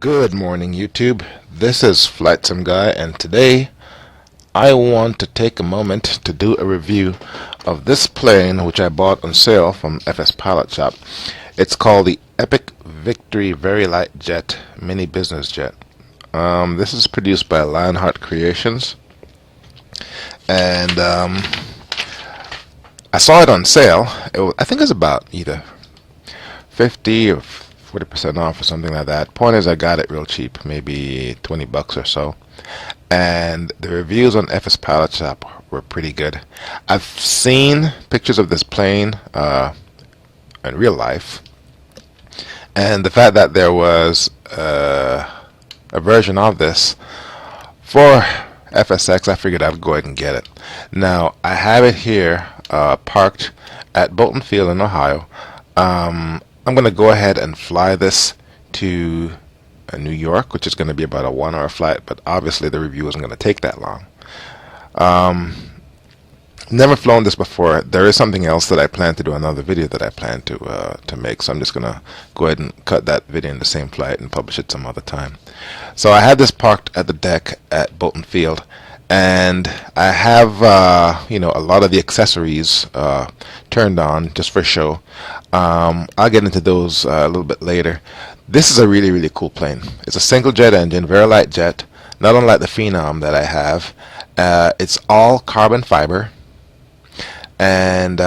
Good morning, YouTube. This is FlightSimGuy, and today I want to take a moment to do a review of this plane which I bought on sale from FS Pilot Shop. It's called the Epic Victory Very Light Jet Mini Business Jet. This is produced by Lionheart Creations, and I saw it on sale. I think it was about either 50 or 40% off or something like that. Point is, I got it real cheap, maybe 20 bucks or so. And the reviews on FS Pilot Shop were pretty good. I've seen pictures of this plane in real life, and the fact that there was a version of this for FSX, I figured I'd go ahead and get it. Now, I have it here parked at Bolton Field in Ohio. I'm going to go ahead and fly this to New York, which is going to be about a 1 hour flight, but obviously the review isn't going to take that long. Never flown this before. There is something else that I plan to do, another video that I plan to make, so I'm just going to go ahead and cut that video in the same flight and publish it some other time. So I had this parked at the deck at Bolton Field, and I have a lot of the accessories turned on just for show. I'll get into those a little bit later. This is a really cool plane. It's a single jet engine, very light jet, not unlike the Phenom that I have. It's all carbon fiber, and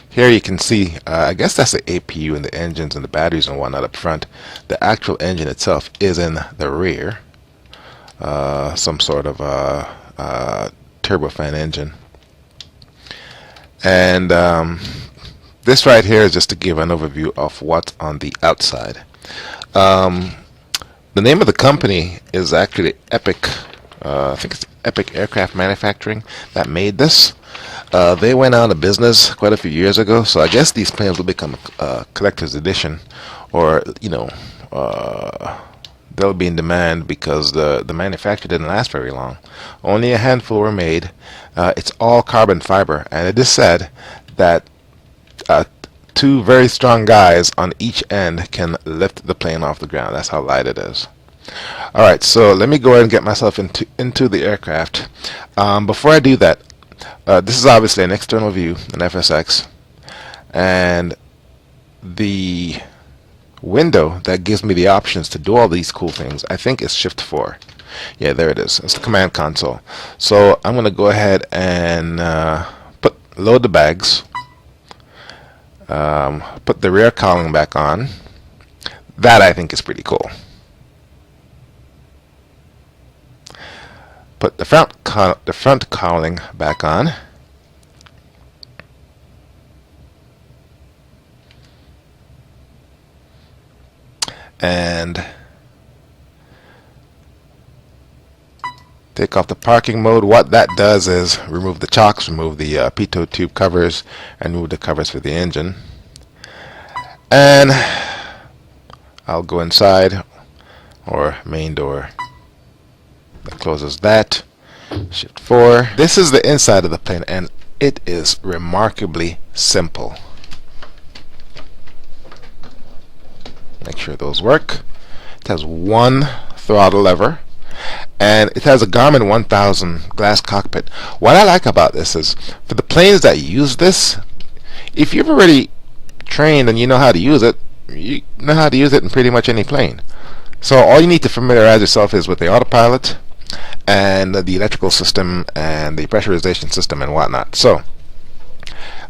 here you can see, I guess that's the APU and the engines and the batteries and whatnot up front. The actual engine itself is in the rear. Some sort of turbofan engine, and this right here is just to give an overview of what's on the outside. The name of the company is actually Epic. I think it's Epic Aircraft Manufacturing that made this. They went out of business quite a few years ago, so I guess these planes will become a collector's edition, or they'll be in demand because the manufacture didn't last very long. Only a handful were made. It's all carbon fiber, and it is said that two very strong guys on each end can lift the plane off the ground. That's how light it is. Alright, so let me go ahead and get myself into the aircraft. Before I do that, this is obviously an external view, an FSX, and the window that gives me the options to do all these cool things, I think, is Shift 4. Yeah, there it is. It's the command console. So I'm going to go ahead and load the bags, put the rear cowling back on. That, I think, is pretty cool. Put the front cowling back on. And take off the parking mode. What that does is remove the chocks, remove the pitot tube covers, and remove the covers for the engine. And I'll go inside, or main door. That closes that. Shift 4. This is the inside of the plane, and it is remarkably simple. Make sure those work. It has one throttle lever, and it has a Garmin 1000 glass cockpit. What I like about this is, for the planes that use this, if you've already trained and you know how to use it, you know how to use it in pretty much any plane. So all you need to familiarize yourself is with the autopilot and the electrical system and the pressurization system and whatnot. So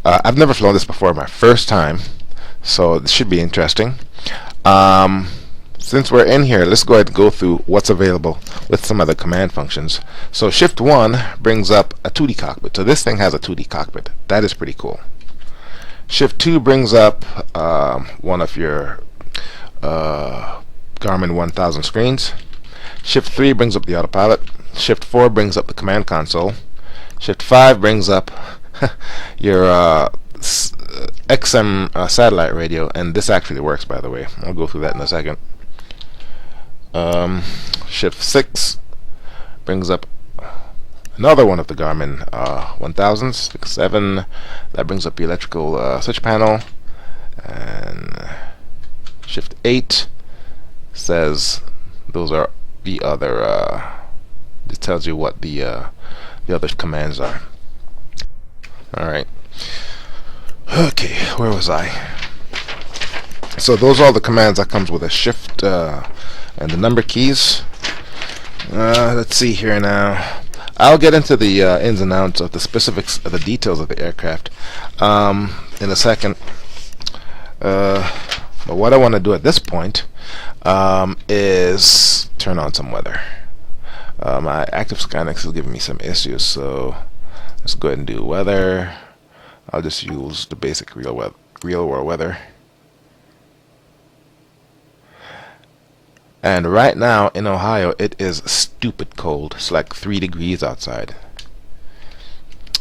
I've never flown this before, my first time, so this should be interesting. Since we're in here, let's go ahead and go through what's available with some of the command functions. So Shift 1 brings up a 2D cockpit. So this thing has a 2D cockpit. That is pretty cool. Shift 2 brings up one of your Garmin 1000 screens. Shift 3 brings up the autopilot. Shift 4 brings up the command console. Shift 5 brings up your XM satellite radio, and this actually works, by the way. I'll go through that in a second. Shift 6 brings up another one of the Garmin 1000s. 6, 7, that brings up the electrical switch panel, and Shift 8 says those are the other. It tells you what the other commands are. All right. Okay, where was I? So those are all the commands that comes with a shift and the number keys. Let's see here now. I'll get into the ins and outs of the specifics of the details of the aircraft in a second. But what I want to do at this point is turn on some weather. My active Skynex is giving me some issues, so let's go ahead and do weather. I'll just use the basic real world weather. And right now in Ohio, it is stupid cold. It's like 3 degrees outside.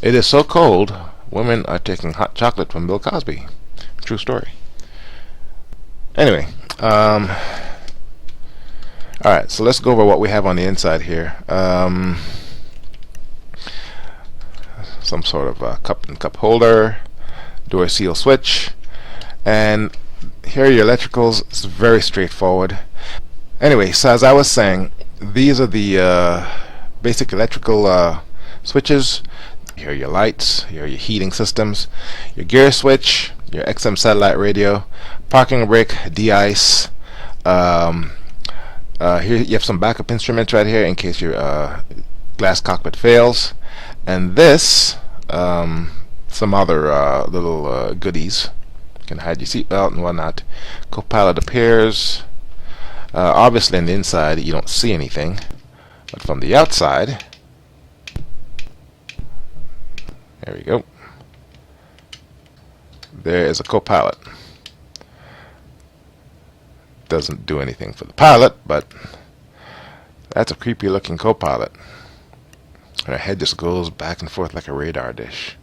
It is so cold, women are taking hot chocolate from Bill Cosby. True story. Anyway, alright, so let's go over what we have on the inside here. Some sort of cup and cup holder, door seal switch, and here are your electricals. It's very straightforward. Anyway, so as I was saying, these are the basic electrical switches. Here are your lights, here are your heating systems, your gear switch, your XM satellite radio, parking brake, de-ice. Here you have some backup instruments right here in case your glass cockpit fails. And this, some other little goodies. You can hide your seatbelt and whatnot. Co-pilot appears. Obviously on the inside you don't see anything, but from the outside, there we go, there is a co-pilot. Doesn't do anything for the pilot, but that's a creepy looking co-pilot. And her head just goes back and forth like a radar dish.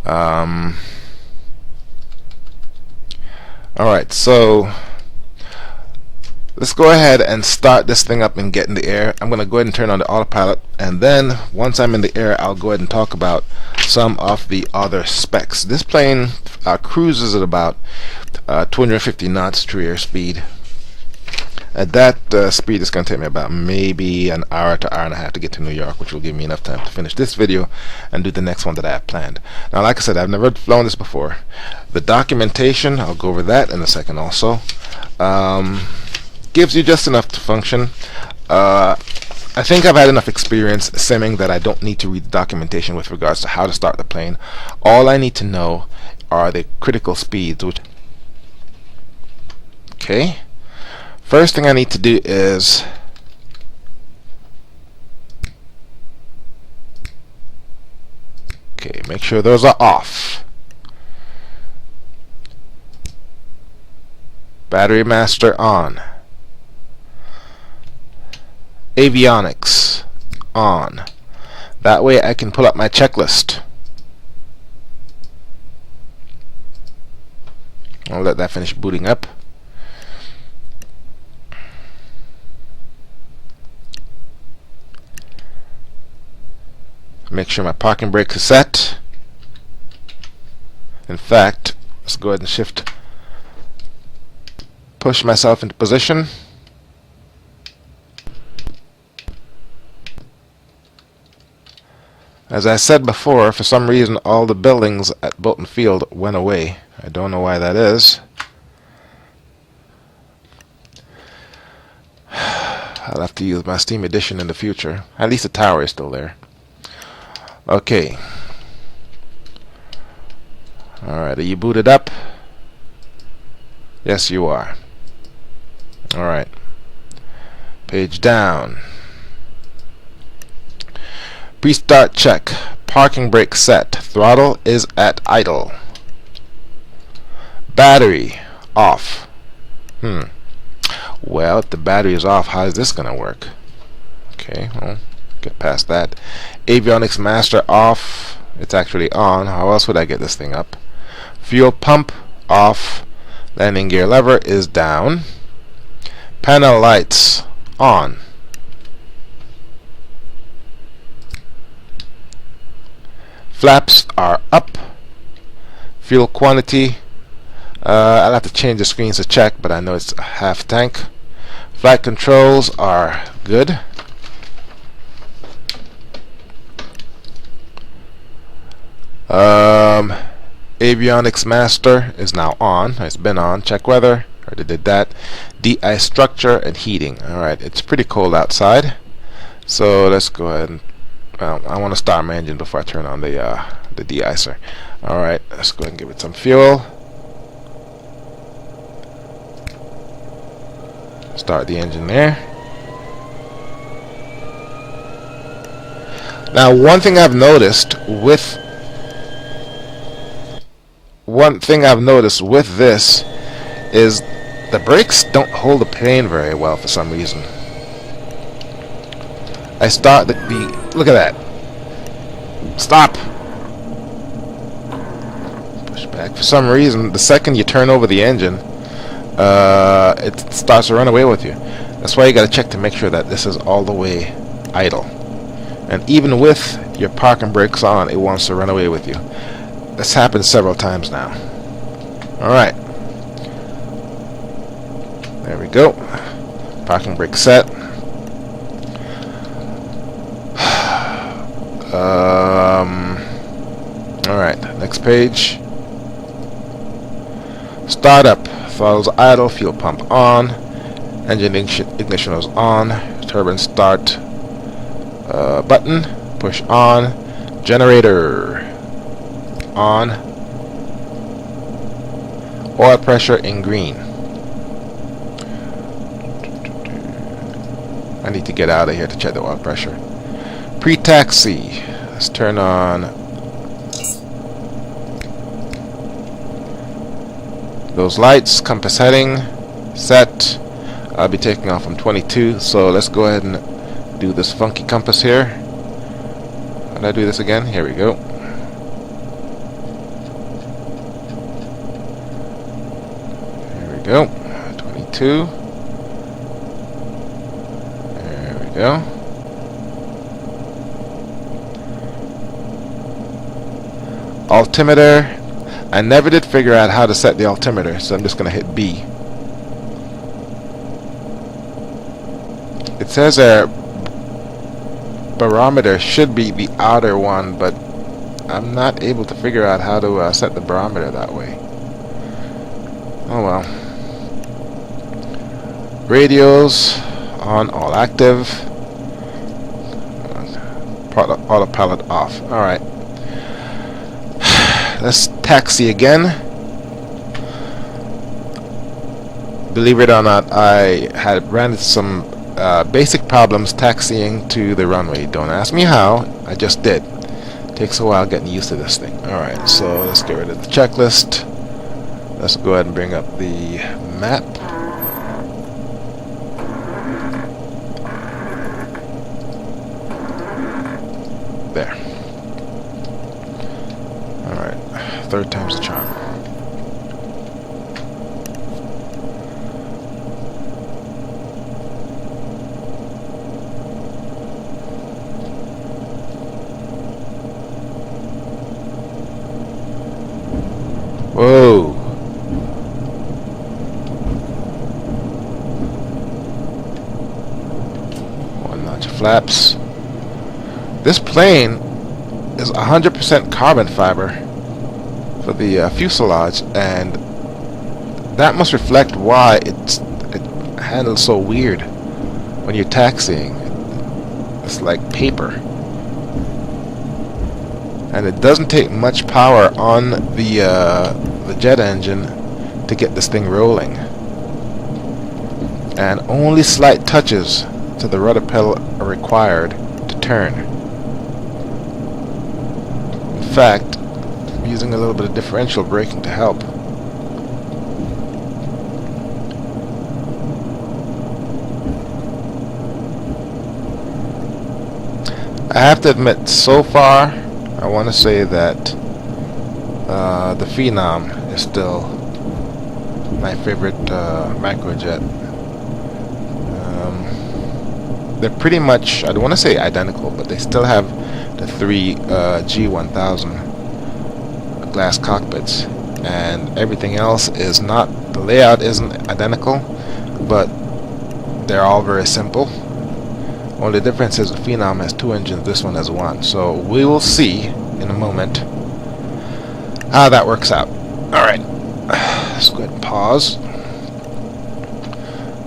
Alright, so let's go ahead and start this thing up and get in the air. I'm going to go ahead and turn on the autopilot, and then once I'm in the air, I'll go ahead and talk about some of the other specs. This plane cruises at about 250 knots true airspeed. At that speed, it's going to take me about maybe an hour to hour and a half to get to New York, which will give me enough time to finish this video and do the next one that I have planned. Now, like I said, I've never flown this before. The documentation, I'll go over that in a second also. Gives you just enough to function. I think I've had enough experience simming that I don't need to read the documentation with regards to how to start the plane. All I need to know are the critical speeds. Okay. First thing I need to do is make sure those are off. Battery master on. Avionics on. That way I can pull up my checklist. I'll let that finish booting up. Make sure my parking brake is set. In fact, let's go ahead and push myself into position. As I said before, for some reason all the buildings at Bolton Field went away. I don't know why that is. I'll have to use my Steam Edition in the future. At least the tower is still there. Okay. Alright, are you booted up? Yes, you are. Alright. Page down. Pre-start check. Parking brake set. Throttle is at idle. Battery off. Well, if the battery is off, how is this going to work? Okay, well, get past that. Avionics master off. It's actually on. How else would I get this thing up? Fuel pump off. Landing gear lever is down. Panel lights on. Flaps are up. Fuel quantity. I'll have to change the screens to check, but I know it's a half tank. Flight controls are good. Avionics master is now on. It's been on. Check weather. Already did that. De-ice structure and heating. Alright, it's pretty cold outside. So let's go ahead and, well, I want to start my engine before I turn on the de-icer. Alright, let's go ahead and give it some fuel. Start the engine there. Now, one thing I've noticed with this is the brakes don't hold the plane very well for some reason. I start the look at that. Stop. Push back. For some reason, the second you turn over the engine, it starts to run away with you. That's why you got to check to make sure that this is all the way idle. And even with your parking brakes on, it wants to run away with you. This happened several times now. Alright. There we go. Parking brake set. Alright, next page. Startup. Throttles idle, fuel pump on. Engine ignition is on. Turbine start button. Push on. Generator on. Oil pressure in green. I need to get out of here to check the oil pressure. Pre-taxi. Let's turn on those lights. Compass heading set. I'll be taking off from 22, so let's go ahead and do this funky compass here. How did I do this again? Here we go. Here we go. 22. There we go. Altimeter. I never did figure out how to set the altimeter, so I'm just going to hit B. It says our barometer should be the outer one, but I'm not able to figure out how to set the barometer that way. Oh well. Radios on, all active. Autopilot off. Alright. Let's taxi again. Believe it or not, I had ran into some basic problems taxiing to the runway. Don't ask me how, I just did. Takes a while getting used to this thing. Alright, so let's get rid of the checklist. Let's go ahead and bring up the map. There. Alright, third time's the charm. Whoa. One notch of flaps. This plane is 100% carbon fiber for the fuselage, and that must reflect why it handles so weird when you're taxiing. It's like paper. And it doesn't take much power on the jet engine to get this thing rolling. And only slight touches to the rudder pedal are required to turn. In fact, I'm using a little bit of differential braking to help. I have to admit, so far, I want to say that the Phenom is still my favorite microjet. They're pretty much, I don't want to say identical, but they still have the three G1000 glass cockpits, and everything else is not, the layout isn't identical, but they're all very simple. Only difference is the Phenom has 2 engines, this one has 1. So we will see in a moment how that works out. Alright, let's go ahead and pause.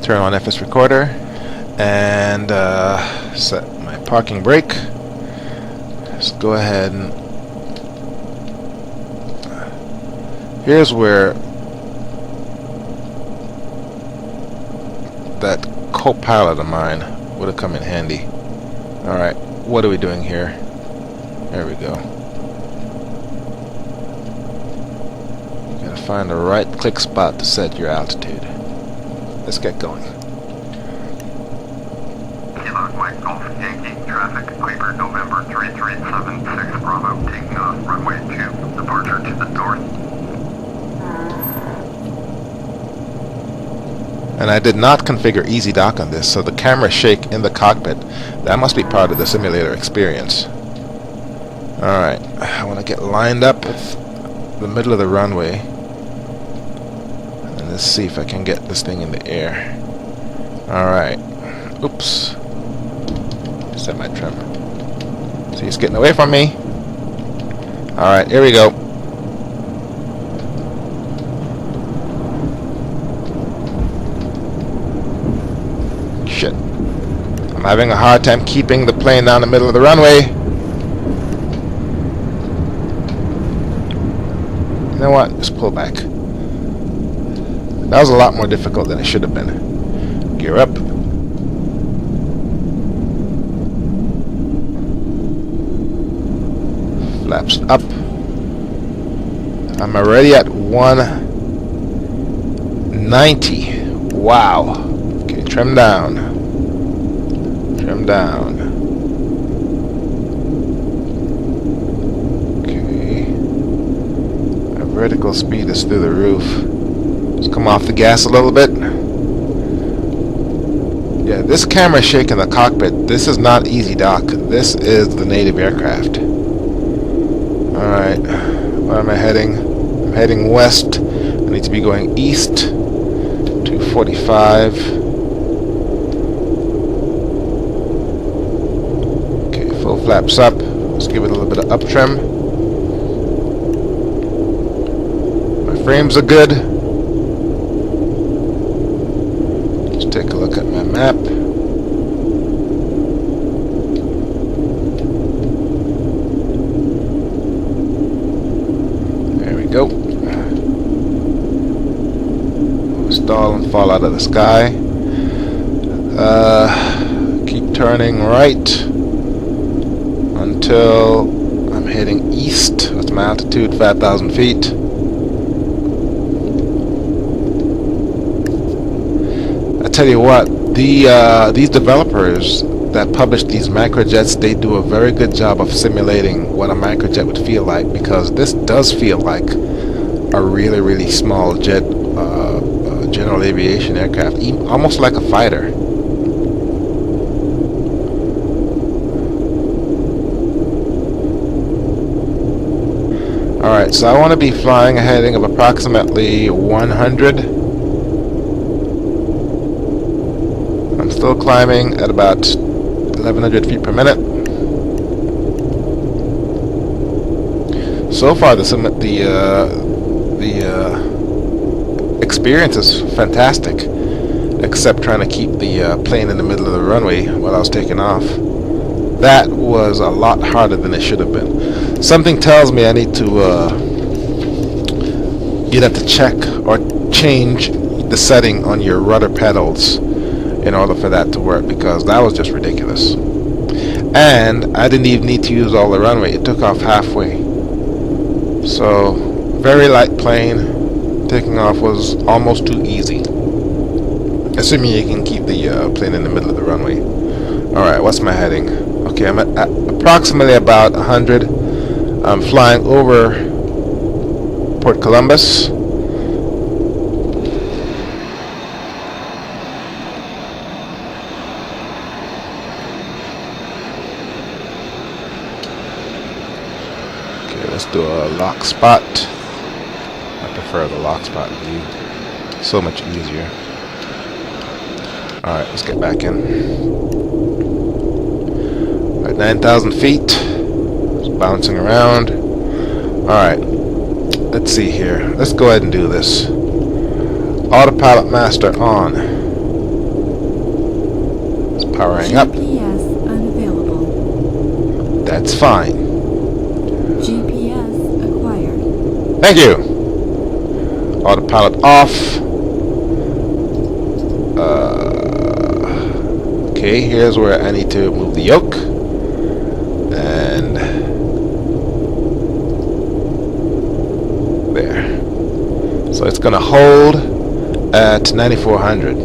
Turn on FS Recorder and set my parking brake. Let's go ahead and here's where that co-pilot of mine would have come in handy. Alright, what are we doing here? There we go. You gotta find the right click spot to set your altitude. Let's get going. Kilo Mike Golf Yankee traffic Piper November 3376 Bravo taking off runway 2 departure to the north. And I did not configure Easy Dock on this, so the camera shake in the cockpit, that must be part of the simulator experience. Alright, I want to get lined up with the middle of the runway. And let's see if I can get this thing in the air. Alright. Oops. Set my trim. See, it's getting away from me. Alright, here we go. Shit. I'm having a hard time keeping the plane down the middle of the runway. You know what? Just pull back. That was a lot more difficult than it should have been. Gear up. Flaps up. I'm already at 190. Wow. Okay, trim down. Trim down. Okay. My vertical speed is through the roof. Let's come off the gas a little bit. Yeah, this camera shaking the cockpit. This is not Easy Dock. This is the native aircraft. Alright. Where am I heading? I'm heading west. I need to be going east. 245. Full flaps up. Let's give it a little bit of up trim. My frames are good. Let's take a look at my map. There we go. Stall and fall out of the sky. Keep turning right until I'm heading east. That's my altitude, 5,000 feet. I tell you what, these developers that publish these microjets, they do a very good job of simulating what a microjet would feel like, because this does feel like a really, really small jet, general aviation aircraft, almost like a fighter. Alright, so I want to be flying a heading of approximately 100. I'm still climbing at about 1100 feet per minute. So far, the experience is fantastic, except trying to keep the plane in the middle of the runway while I was taking off. That was a lot harder than it should have been. Something tells me I need to you'd have to check or change the setting on your rudder pedals in order for that to work, because that was just ridiculous. And I didn't even need to use all the runway. It took off halfway. So very light plane. Taking off was almost too easy, assuming you can keep the plane in the middle of the runway. Alright, what's my heading? Okay, I'm at approximately about 100. I'm flying over Port Columbus. Okay, let's do a lock spot. I prefer the lock spot view. So much easier. Alright, let's get back in. Alright, 9,000 feet. It's bouncing around. Alright, let's see here. Let's go ahead and do this. Autopilot master on. It's powering up. GPS unavailable. That's fine. GPS acquired. Thank you. Autopilot off. Okay, here's where I need to move the yoke. And there. So it's going to hold at 9,400.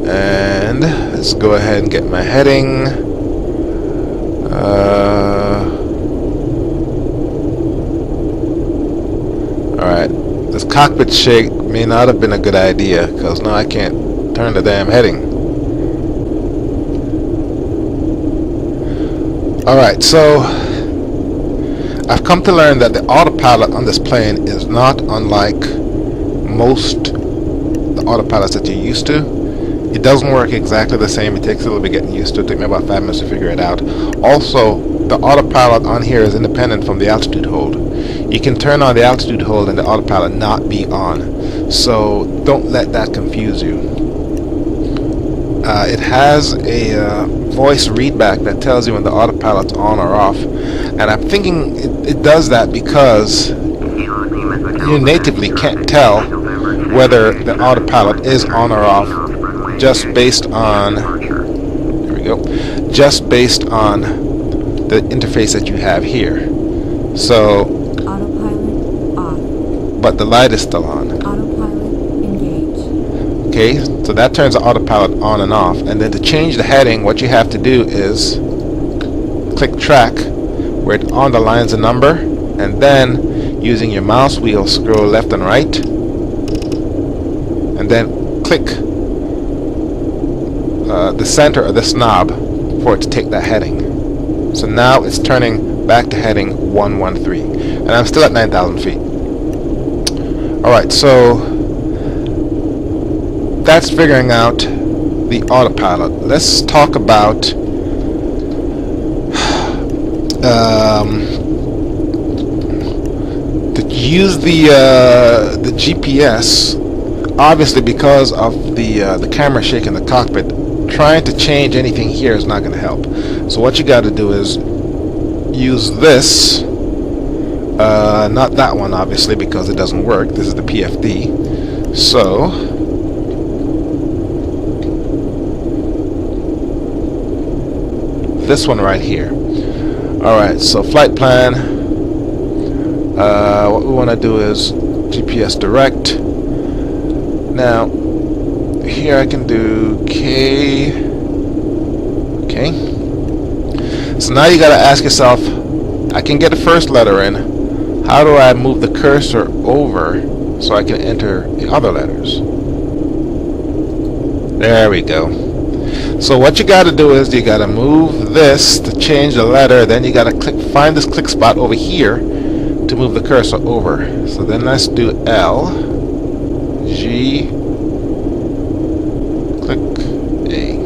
And let's go ahead and get my heading. Alright, this cockpit shake may not have been a good idea, because now I can't turn the damn heading. Alright, so I've come to learn that the autopilot on this plane is not unlike most the autopilots that you're used to. It doesn't work exactly the same. It takes a little bit getting used to. It took me about 5 minutes to figure it out. Also, the autopilot on here is independent from the altitude hold. You can turn on the altitude hold and the autopilot not be on. So don't let that confuse you. It has a voice readback that tells you when the autopilot's on or off. And I'm thinking it does that because you natively can't tell whether the autopilot is on or off just based on, there we go, just based on the interface that you have here. So, Autopilot off. but the light is still on. Autopilot engaged. Okay, so that turns the autopilot on and off. And then to change the heading, what you have to do is click track where it underlines the number, and then using your mouse wheel scroll left and right, and then click the center of this knob for it to take that heading. So now it's turning back to heading 113, and I'm still at 9,000 feet. Alright, so that's figuring out the autopilot. Let's talk about to use the GPS. Obviously, because of the camera shake in the cockpit, trying to change anything here is not going to help. So what you got to do is use this, not that one obviously because it doesn't work. This is the PFD. So this one right here. Alright, so flight plan. What we want to do is GPS direct. Now here I can do K. Okay. So now you got to ask yourself, I can get the first letter in. How do I move the cursor over so I can enter the other letters? There we go. So what you got to do is you got to move this to change the letter. Then you got to find this click spot over here to move the cursor over. So then let's do L, G, click A.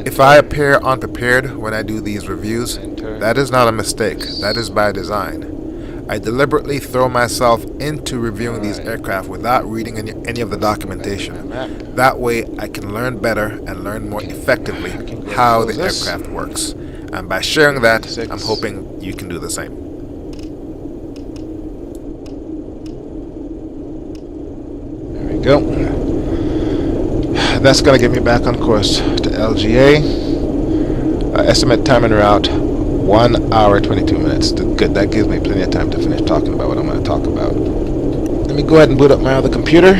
If I appear unprepared when I do these reviews, that is not a mistake. That is by design. I deliberately throw myself into reviewing these aircraft without reading any of the documentation. That way I can learn better and learn more effectively how the aircraft works. And by sharing that, I'm hoping you can do the same. There we go. That's going to get me back on course to LGA. Estimate time en route 1 hour 22 minutes. Good, that gives me plenty of time to finish talking about what I'm going to talk about. Let me go ahead and boot up my other computer.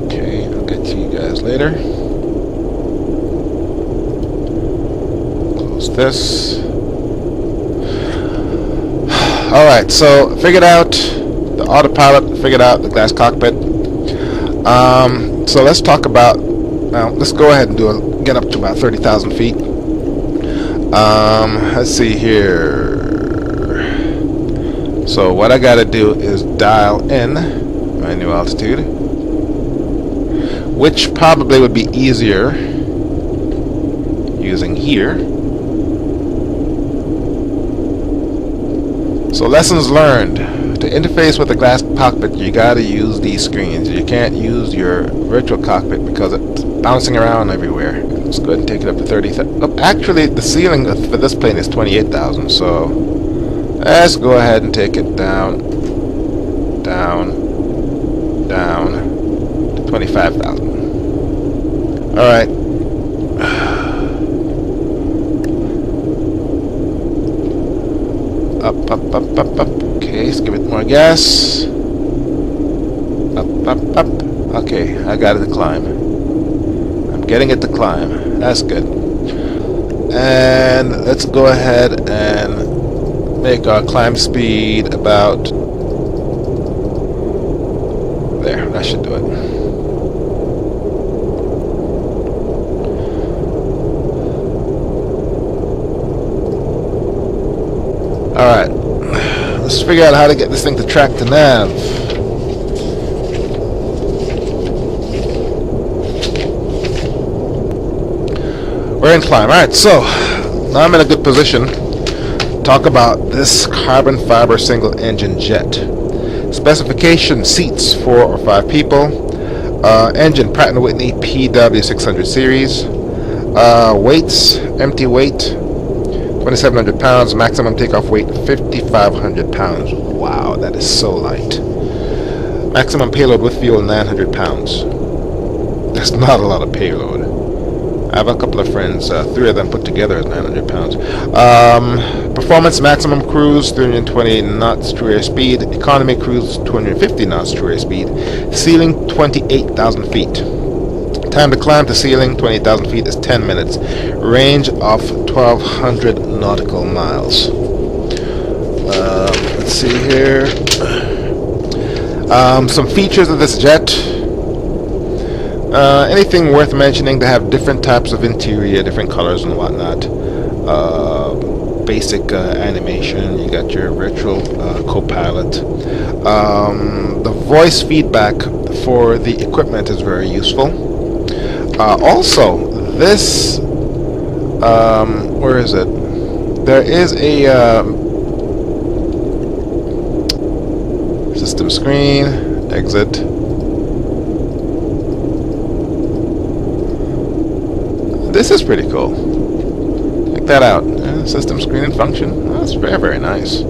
Okay, I'll get to you guys later. Close this. Alright, so figured out the autopilot, figured out the glass cockpit. So let's talk about, let's go ahead and get up to about 30,000 feet. Let's see here. So what I gotta do is dial in my new altitude, which probably would be easier using here. So lessons learned: to interface with the glass cockpit, you gotta use these screens. You can't use your virtual cockpit because it's bouncing around everywhere. Let's go ahead and take it up to 30,000. Oh, actually, the ceiling for this plane is 28,000, so let's go ahead and take it down to 25,000. Alright. Up. Okay, let's give it more gas. Up. Okay, I got it to climb. I'm getting it to climb. That's good. And let's go ahead and make our climb speed about there. That should do it. Alright, let's figure out how to get this thing to track to nav. We're in climb. Alright, so now I'm in a good position to talk about this carbon fiber single engine jet. Specification: seats 4 or 5 people. Engine Pratt & Whitney PW600 series. Weights: empty weight 2,700 pounds, maximum takeoff weight 5,500 pounds. Wow, that is so light. Maximum payload with fuel 900 pounds. That's not a lot of payload. I have a couple of friends, 3 of them put together is 900 pounds. Performance: maximum cruise 320 knots true air speed, economy cruise 250 knots true air speed, ceiling 28,000 feet. Time to climb to ceiling 28,000 feet is 10 minutes. Range of 1,200 nautical miles. Let's see here. Some features of this jet. Anything worth mentioning: they have different types of interior, different colors and whatnot. Basic animation. You got your virtual co-pilot. The voice feedback for the equipment is very useful. Also, this, where is it? There is a system screen, exit. This is pretty cool. Check that out. System screen and function. That's very, very nice.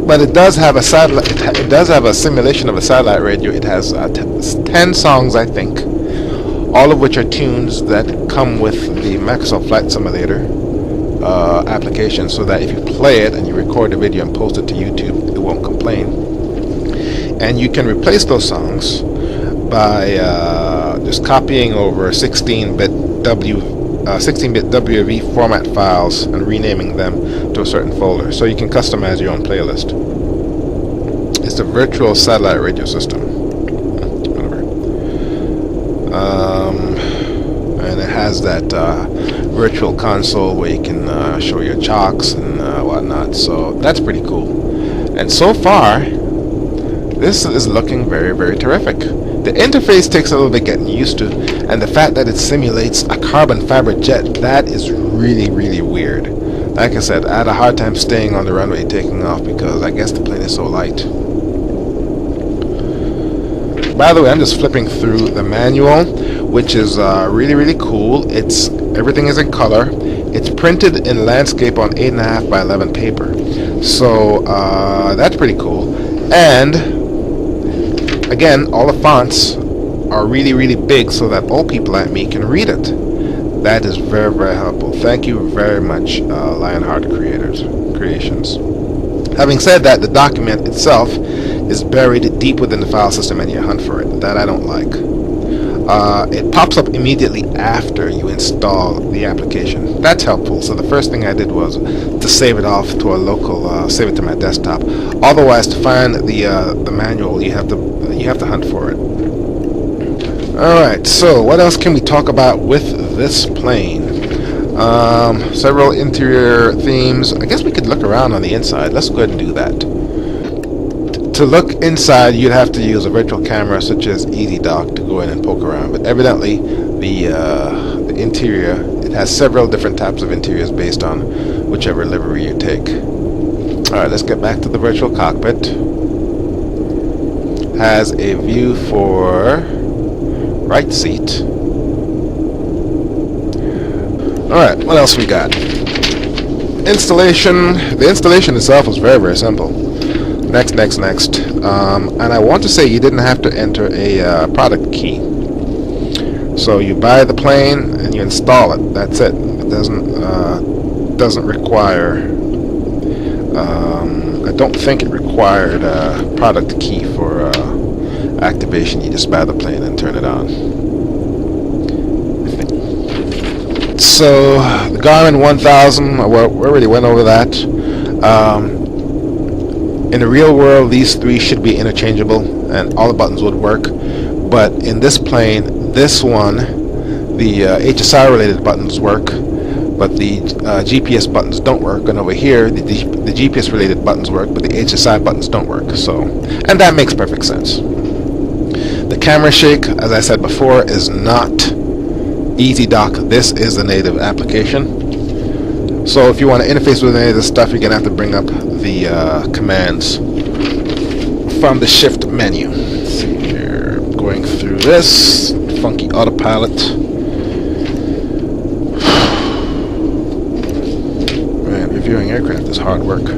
But it does have a satellite. It does have a simulation of a satellite radio. It has 10 songs, I think, all of which are tunes that come with the Microsoft Flight Simulator application, so that if you play it and you record a video and post it to YouTube, it won't complain. And you can replace those songs by just copying over 16-bit WAV format files and renaming them to a certain folder, so you can customize your own playlist. It's a virtual satellite radio system. Whatever. And it has that virtual console where you can show your chocks and whatnot, so that's pretty cool. And so far, this is looking very, very terrific. The interface takes a little bit getting used to, and the fact that it simulates a carbon fiber jet, that is really, really weird. Like I said, I had a hard time staying on the runway taking off because I guess the plane is so light. By the way, I'm just flipping through the manual, which is really, really cool. Everything is in color. It's printed in landscape on 8.5 by 11 paper. So that's pretty cool. And again, all the fonts are really, really big so that old people like me can read it. That is very, very helpful. Thank you very much, Lionheart Creations. Having said that, the document itself is buried deep within the file system and you hunt for it. That I don't like. It pops up immediately after you install the application. That's helpful. So the first thing I did was to save it off to a local, save it to my desktop. Otherwise, to find the manual, you have to hunt for it. All right. So what else can we talk about with this plane? Several interior themes. I guess we could look around on the inside. Let's go ahead and do that. To look inside, you'd have to use a virtual camera such as EasyDock to go in and poke around. But evidently, the interior, it has several different types of interiors based on whichever livery you take. Alright, let's get back to the virtual cockpit. Has a view for right seat. Alright, what else we got? Installation. The installation itself was very, very simple. Next. And I want to say you didn't have to enter a product key. So you buy the plane and you install it. That's it. It doesn't require. I don't think it required a product key for activation. You just buy the plane and turn it on. So the Garmin 1000. We already went over that. In the real world, these three should be interchangeable and all the buttons would work. But in this plane, this one, the HSI related buttons work, but the GPS buttons don't work. And over here, the GPS related buttons work, but the HSI buttons don't work. So, and that makes perfect sense. The camera shake, as I said before, is not EasyDock. This is the native application. So if you want to interface with any of this stuff, you're going to have to bring up the commands from the shift menu. Let's see here. Going through this funky autopilot. Man, reviewing aircraft is hard work.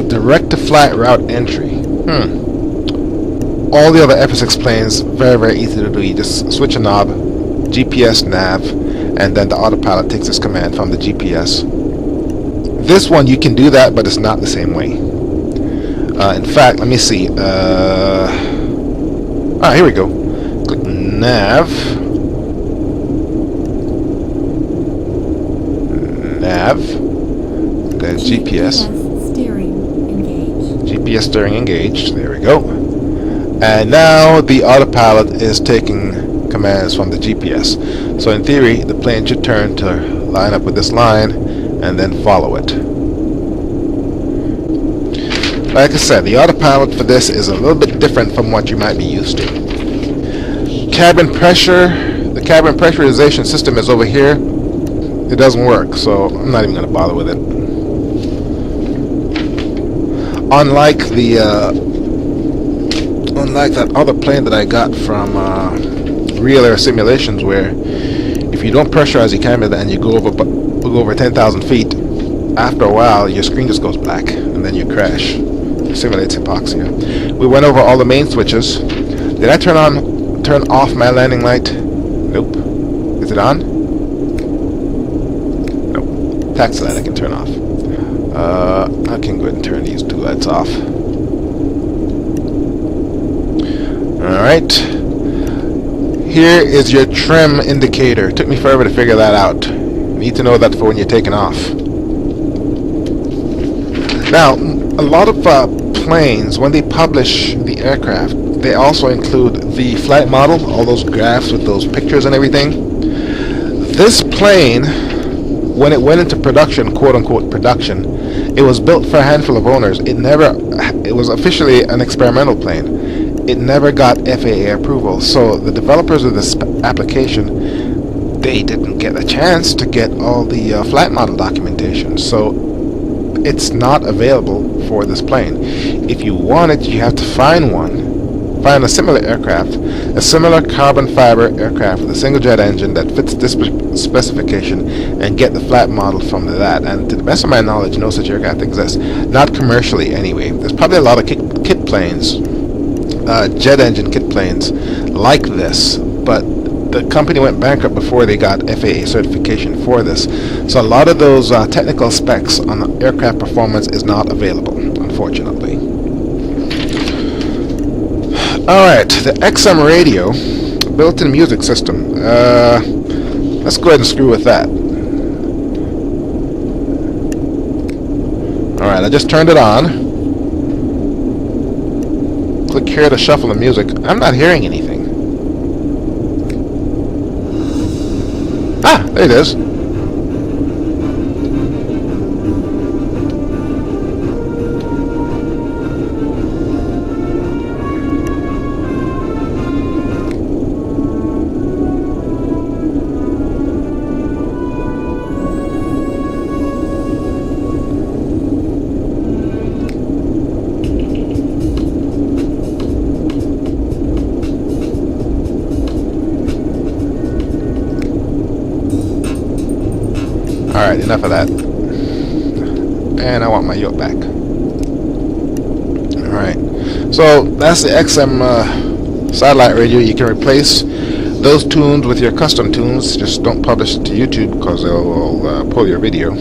Direct to flight route entry. All the other FSX planes, very, very easy to do. You just switch a knob, GPS nav, and then the autopilot takes this command from the GPS. This one you can do that, but it's not the same way. In fact, let me see. Here we go. Click nav. Then GPS. Steering engaged. GPS steering engaged. There we go. And now the autopilot is taking commands from the GPS. So in theory, the plane should turn to line up with this line and then follow it. Like I said, the autopilot for this is a little bit different from what you might be used to. Cabin pressure. The cabin pressurization system is over here. It doesn't work, so I'm not even going to bother with it. Unlike that other plane that I got from Real Air Simulations, where if you don't pressurize your camera and you go over 10,000 feet, after a while your screen just goes black and then you crash. It simulates hypoxia. We went over all the main switches. Did I turn off my landing light? Nope. Is it on? Nope. Taxi light I can turn off. I can go ahead and turn these two lights off. Alright. Here is your trim indicator. It took me forever to figure that out. You need to know that for when you're taking off. Now, a lot of planes, when they publish the aircraft, they also include the flight model, all those graphs with those pictures and everything. This plane, when it went into production, quote-unquote production, it was built for a handful of owners. It was officially an experimental plane. It never got FAA approval. So the developers of this application, they didn't get a chance to get all the flight model documentation. So it's not available for this plane. If you want it, you have to find a similar aircraft, a similar carbon fiber aircraft with a single jet engine that fits this specification, and get the flight model from that. And to the best of my knowledge, no such aircraft exists. Not commercially anyway. There's probably a lot of kit planes, jet engine kit planes like this, but the company went bankrupt before they got FAA certification for this. So a lot of those technical specs on aircraft performance is not available, unfortunately. Alright, the XM radio, built-in music system. Let's go ahead and screw with that. Alright, I just turned it on. Click here to shuffle the music. I'm not hearing anything. Ah, there it is. Alright, enough of that. And I want my yoke back. Alright. So that's the XM satellite radio. You can replace those tunes with your custom tunes. Just don't publish it to YouTube because they'll pull your video.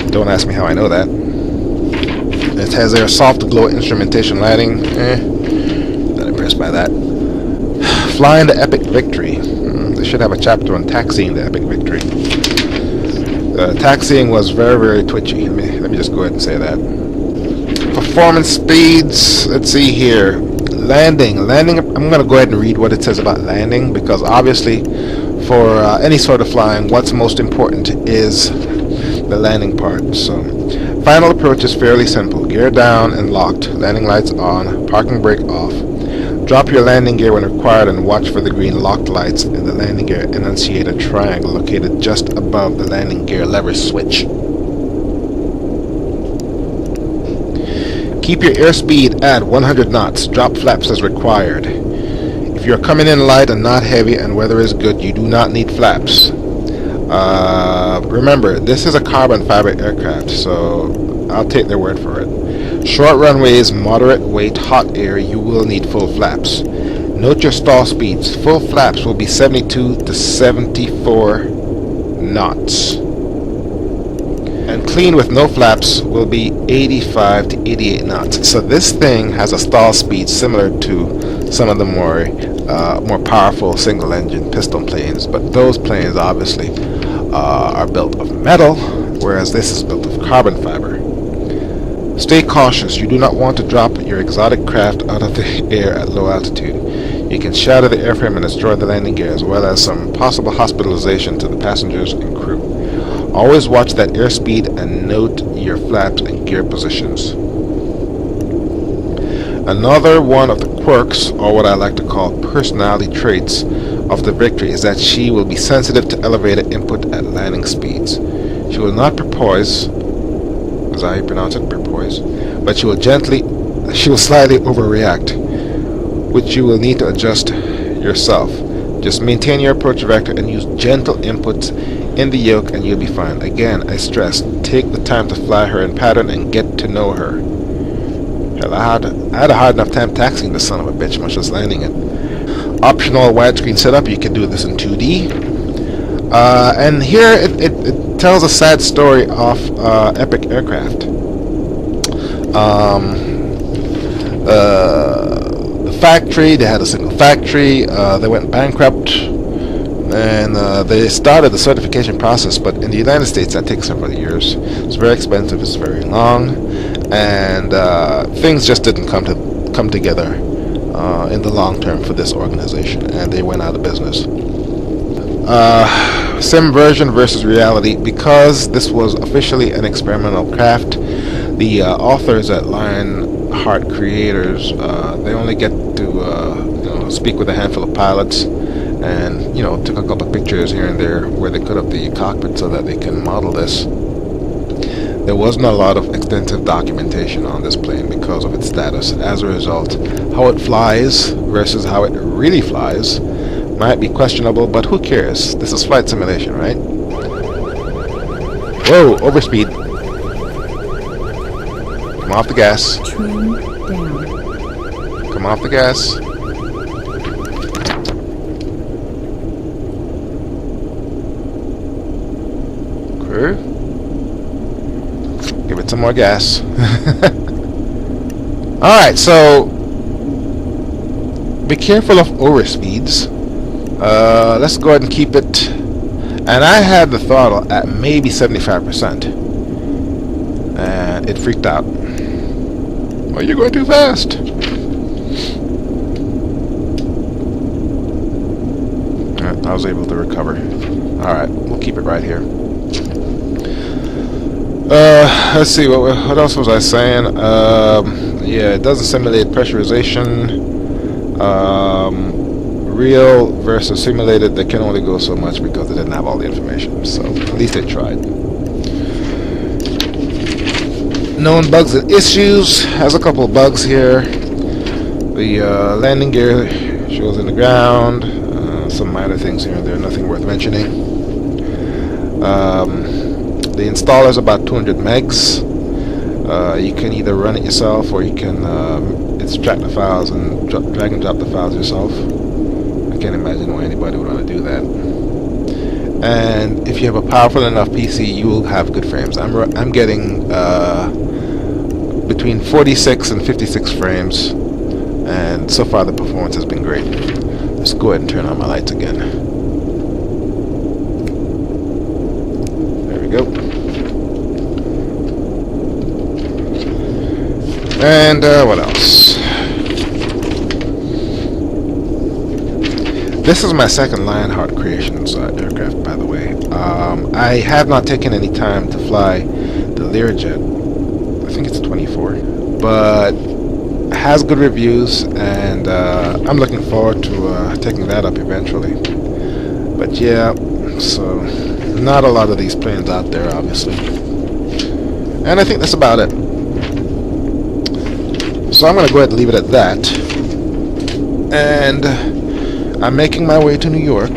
Don't ask me how I know that. It has their soft glow instrumentation lighting. Not impressed by that. Flying the Epic Victory. They should have a chapter on taxiing the Epic Victory. Taxiing was very, very twitchy. Let me just go ahead and say that. Performance speeds. Let's see here. Landing. I'm going to go ahead and read what it says about landing, because obviously for any sort of flying, what's most important is the landing part. So, final approach is fairly simple. Gear down and locked. Landing lights on. Parking brake off. Drop your landing gear when required and watch for the green locked lights in the landing gear. Enunciate a triangle located just above the landing gear lever switch. Keep your airspeed at 100 knots. Drop flaps as required. If you're coming in light and not heavy and weather is good, you do not need flaps. Remember, this is a carbon fiber aircraft, so I'll take their word for it. Short runways, moderate weight, hot air, you will need full flaps. Note your stall speeds. Full flaps will be 72 to 74 knots. And clean with no flaps will be 85 to 88 knots. So this thing has a stall speed similar to some of the more powerful single engine piston planes, but those planes obviously are built of metal, whereas this is built of carbon fiber. Stay cautious. You do not want to drop your exotic craft out of the air at low altitude. You can shatter the airframe and destroy the landing gear, as well as some possible hospitalization to the passengers and crew. Always watch that airspeed and note your flaps and gear positions. Another one of the quirks, or what I like to call personality traits, of the Victory is that she will be sensitive to elevated input at landing speeds. She will not porpoise, is that how you pronounce it, porpoise, but she will slightly overreact, which you will need to adjust yourself. Just maintain your approach vector and use gentle inputs in the yoke and you'll be fine. Again, I stress, take the time to fly her in pattern and get to know her. Hell, I had a hard enough time taxiing this son of a bitch, much less landing it. Optional widescreen setup, you can do this in 2D. And here it tells a sad story of Epic Aircraft. The factory, they had a single factory, they went bankrupt, and they started the certification process, but in the United States that takes several years. It's very expensive, it's very long, and things just didn't come together in the long term for this organization, and they went out of business. Sim version versus reality. Because this was officially an experimental craft, the authors at Lionheart Creators, they only get to speak with a handful of pilots, and took a couple of pictures here and there where they cut up the cockpit so that they can model this. There wasn't a lot of extensive documentation on this plane because of its status. As a result, how it flies versus how it really flies might be questionable, but who cares? This is flight simulation, right? Whoa, overspeed. Come off the gas. Trim down. Come off the gas. Okay. Give it some more gas. Alright, so be careful of overspeeds. Let's go ahead and keep it. And I had the throttle at maybe 75%. And it freaked out. Oh, you're going too fast. Alright, was able to recover. Alright, we'll keep it right here. Let's see, what else was I saying? Yeah, it doesn't simulate pressurization. Real versus simulated, they can only go so much because they didn't have all the information. So at least they tried. Known bugs and issues. Has a couple of bugs here. The landing gear shows in the ground. Some minor things here and there, nothing worth mentioning. The installer is about 200 megs. You can either run it yourself or you can extract the files and drag and drop the files yourself. I can't imagine why anybody would want to do that. And if you have a powerful enough PC, you will have good frames. I'm getting between 46 and 56 frames, and so far the performance has been great. Let's go ahead and turn on my lights again. There we go. And what else? This is my second Lionheart Creations aircraft, by the way. I have not taken any time to fly the Learjet. I think it's a 24, but has good reviews, and I'm looking forward to taking that up eventually. But yeah, so not a lot of these planes out there, obviously. And I think that's about it. So I'm going to go ahead and leave it at that. And I'm making my way to New York.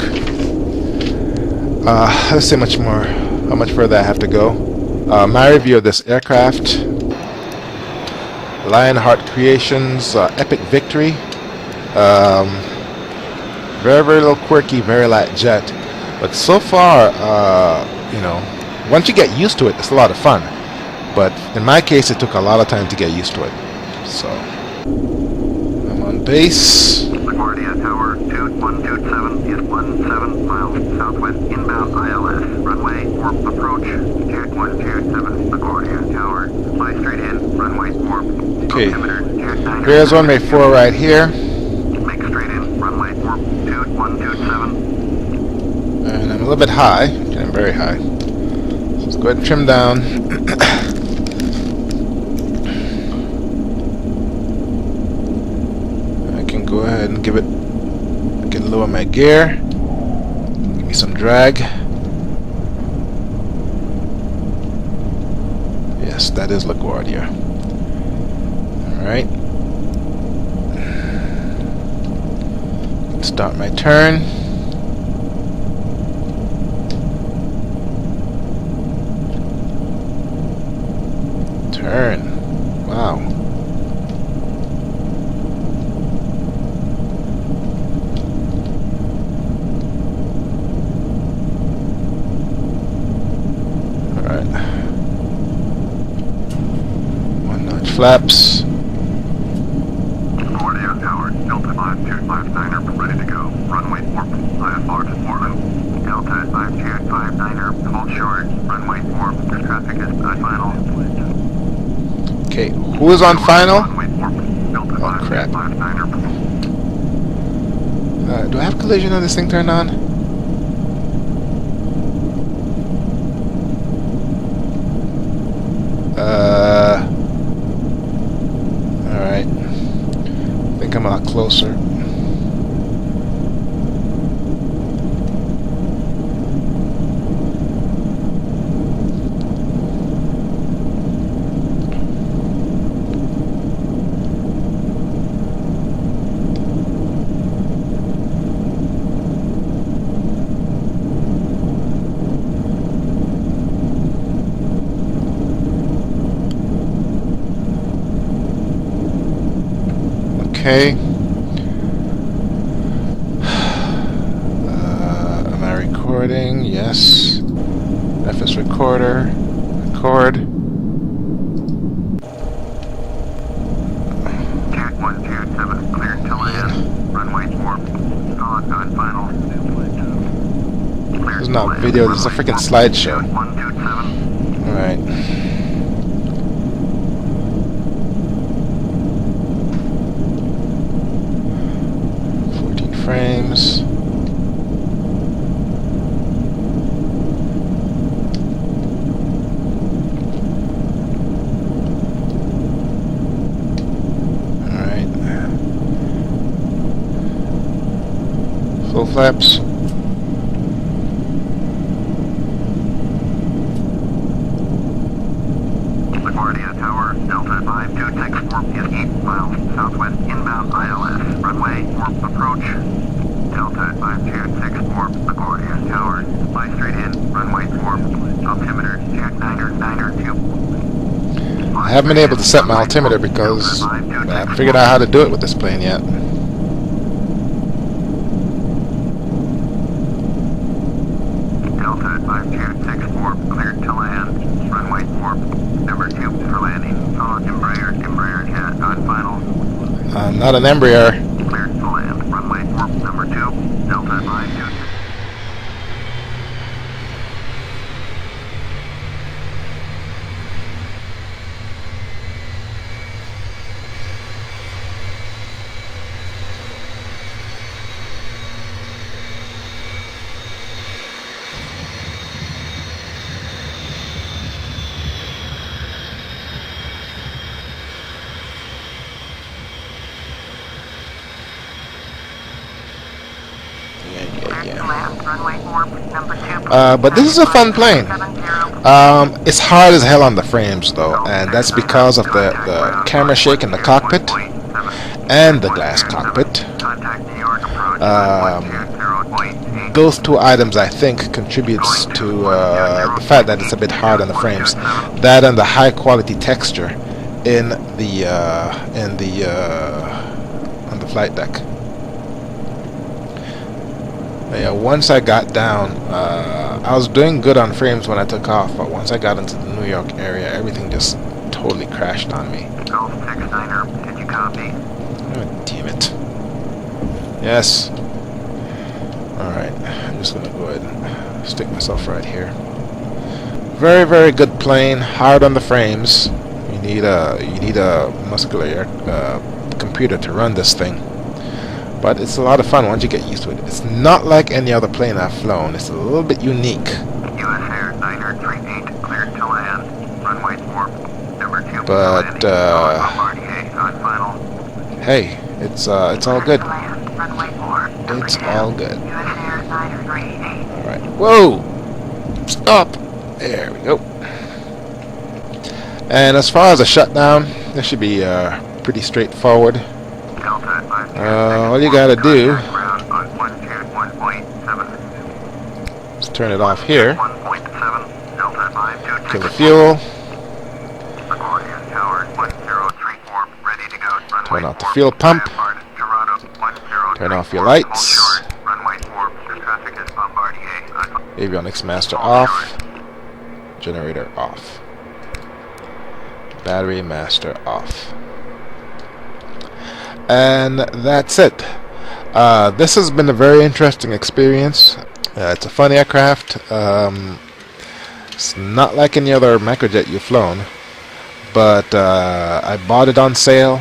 Let's see how much further I have to go. My review of this aircraft, Lionheart Creations Epic Victory. Very, very little quirky, very light jet. But so far, you know, once you get used to it, it's a lot of fun. But in my case, it took a lot of time to get used to it. So I'm on base. LaGuardia Tower 2127 is 17 miles southwest inbound ILS. Runway warp approach. Jet 127 LaGuardia Tower. Fly straight in. Runway warp. Okay. Altimeter, Jet 9. Here's runway 4 right here. Make straight in. Runway warp 2127. And I'm a little bit high. I'm very high. So let's go ahead and trim down. Go ahead and get lower my gear. Give me some drag. Yes, that is LaGuardia. Alright. Start my turn. Turn. Wow. Flaps. LaGuardia Tower, Delta 5259er, ready to go. Runway warp, IFR to Portland. Delta 5259er, hold short. Runway warp, the traffic is at final. Okay, who is on final? Runway warp, Delta Oh crap. 5259er. Do I have collision on this thing turned on? Alright. I think I'm a lot closer. Okay. Am I recording? Yes. FS recorder. Record. Jet 127, cleared to land. Runway warp, on final. This is not video, this is a freaking slideshow. 127. Alright. Frames. flaps. LaGuardia Tower, Delta 5264 is 8 miles southwest inbound ILS. Runway 4 approach. Delta 5264, LaGuardia Tower. Fly straight in, runway 4. Altimeter, check 992. I haven't been able to set my altimeter because I haven't figured out how to do it with this plane yet. Delta 5264, cleared to land. Runway 4, number 2 for landing. Follow Embraer, Embraer jet on final. Not an Embraer. Cleared to land. Runway 4, number 2, Delta 52. But this is a fun plane. It's hard as hell on the frames though, and that's because of the camera shake in the cockpit and the glass cockpit. Those two items I think contributes to the fact that it's a bit hard on the frames. That and the high quality texture in the on the flight deck. Yeah, once I got down, I was doing good on frames when I took off, but once I got into the New York area, everything just totally crashed on me. Golf 69er, did you copy? Oh, damn it. Yes. Alright, I'm just gonna go ahead and stick myself right here. Very, very good plane, hard on the frames. You need a muscular computer to run this thing. But it's a lot of fun once you get used to it. It's not like any other plane I've flown. It's a little bit unique. US Air 938, cleared to land. Runway 4, number 2. But hey, it's all good. It's all good. Alright. Whoa! Stop! There we go. And as far as a shutdown, this should be pretty straightforward. All you gotta do is turn it off here, kill the fuel, turn off the fuel pump, turn off your lights, avionics master off, generator off, battery master off. And that's it. This has been a very interesting experience. It's a fun aircraft. It's not like any other macrojet you've flown, but I bought it on sale.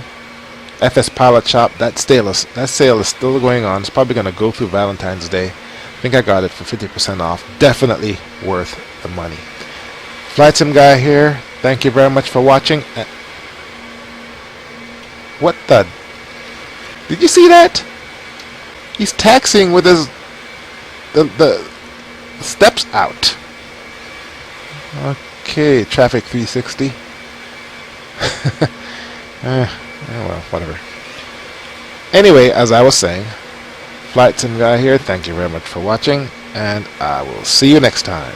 FS Pilot Shop. That sale is still going on. It's probably going to go through Valentine's Day. I think I got it for 50% off. Definitely worth the money. FlightSimGuy here. Thank you very much for watching. What the? Did you see that? He's taxiing with his the steps out. Okay, traffic 360. Well, whatever. Anyway, as I was saying, FlightSimGuy here. Thank you very much for watching, and I will see you next time.